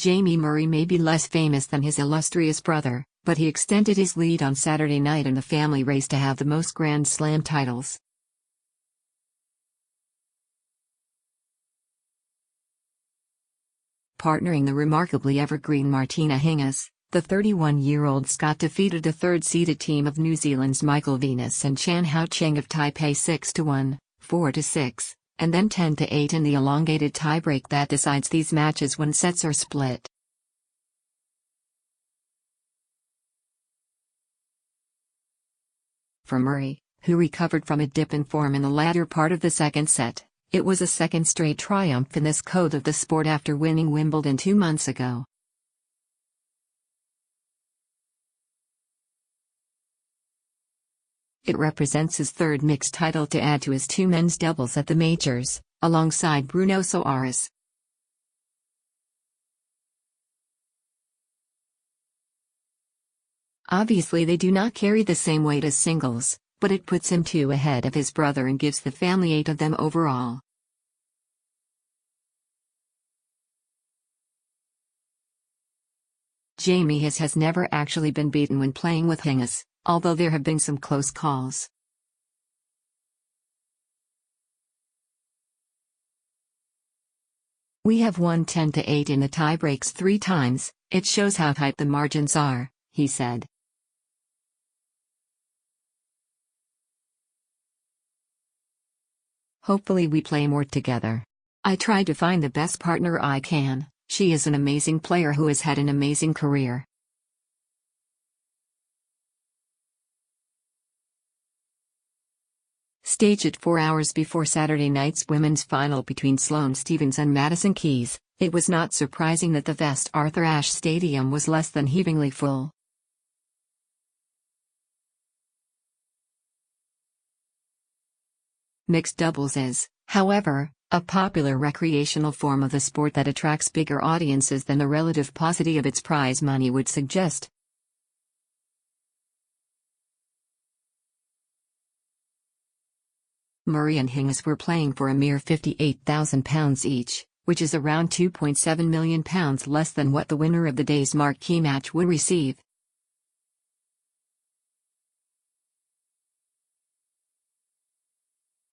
Jamie Murray may be less famous than his illustrious brother, but he extended his lead on Saturday night in the family race to have the most Grand Slam titles. Partnering the remarkably evergreen Martina Hingis, the 31-year-old Scot defeated the third-seeded team of New Zealand's Michael Venus and Hao-ching of Taipei 6-1, 4-6, and then 10-8 in the elongated tiebreak that decides these matches when sets are split. For Murray, who recovered from a dip in form in the latter part of the second set, it was a second straight triumph in this code of the sport after winning Wimbledon 2 months ago. It represents his third mixed title to add to his 2 men's doubles at the majors, alongside Bruno Soares. Obviously they do not carry the same weight as singles, but it puts him 2 ahead of his brother and gives the family 8 of them overall. Jamie has never actually been beaten when playing with Hingis, although there have been some close calls. We have won 10-8 in the tiebreaks 3 times, it shows how tight the margins are, he said. Hopefully we play more together. I try to find the best partner I can. She is an amazing player who has had an amazing career. Staged at 4 hours before Saturday night's women's final between Sloane Stephens and Madison Keys, it was not surprising that the vast Arthur Ashe Stadium was less than heavingly full. Mixed doubles is, however, a popular recreational form of the sport that attracts bigger audiences than the relative paucity of its prize money would suggest. Murray and Hingis were playing for a mere £58,000 each, which is around £2.7 million less than what the winner of the day's marquee match would receive.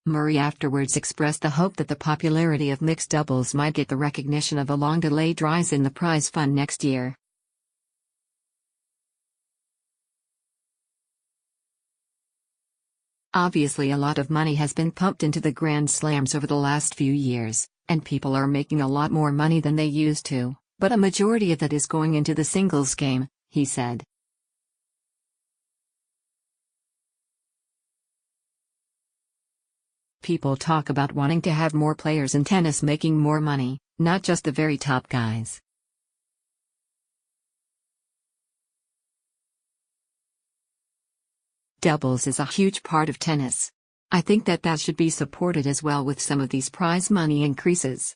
Murray afterwards expressed the hope that the popularity of mixed doubles might get the recognition of a long delayed rise in the prize fund next year. Obviously, a lot of money has been pumped into the Grand Slams over the last few years, and people are making a lot more money than they used to, but a majority of that is going into the singles game, he said. People talk about wanting to have more players in tennis making more money, not just the very top guys. Doubles is a huge part of tennis. I think that should be supported as well with some of these prize money increases.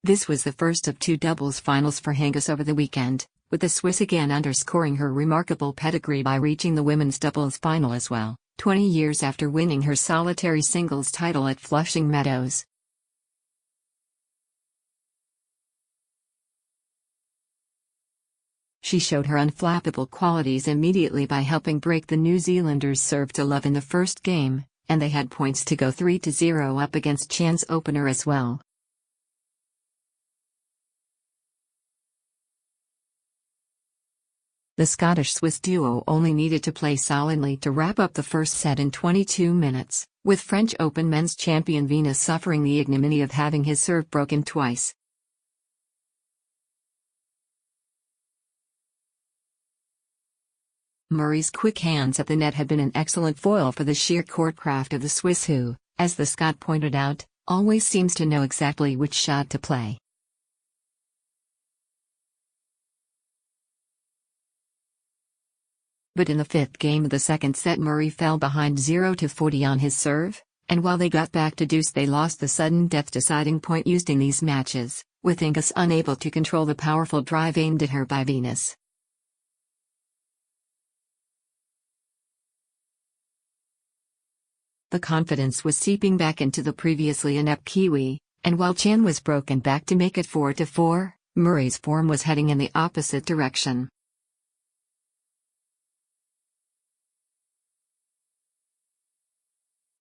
This was the first of 2 doubles finals for Hingis over the weekend, with the Swiss again underscoring her remarkable pedigree by reaching the women's doubles final as well, 20 years after winning her solitary singles title at Flushing Meadows. She showed her unflappable qualities immediately by helping break the New Zealanders' serve to love in the first game, and they had points to go 3-0 up against Chan's opener as well. The Scottish-Swiss duo only needed to play solidly to wrap up the first set in 22 minutes, with French Open men's champion Venus suffering the ignominy of having his serve broken twice. Murray's quick hands at the net had been an excellent foil for the sheer courtcraft of the Swiss who, as the Scot pointed out, always seems to know exactly which shot to play. But in the 5th game of the second set, Murray fell behind 0-40 on his serve, and while they got back to deuce they lost the sudden death deciding point used in these matches, with Hingis unable to control the powerful drive aimed at her by Venus. The confidence was seeping back into the previously inept Kiwi, and while Chan was broken back to make it 4-4, Murray's form was heading in the opposite direction.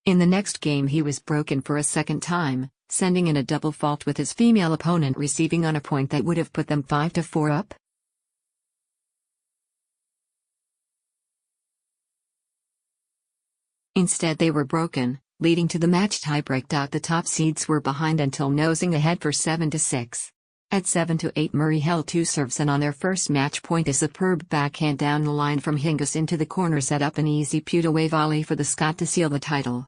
In the next game he was broken for a second time, sending in a double fault with his female opponent receiving on a point that would have put them 5-4 up. Instead they were broken, leading to the match tiebreak. The top seeds were behind until nosing ahead for 7-6. At 7-8 Murray held two serves and on their first match point a superb backhand down the line from Hingis into the corner set up an easy put-away volley for the Scot to seal the title.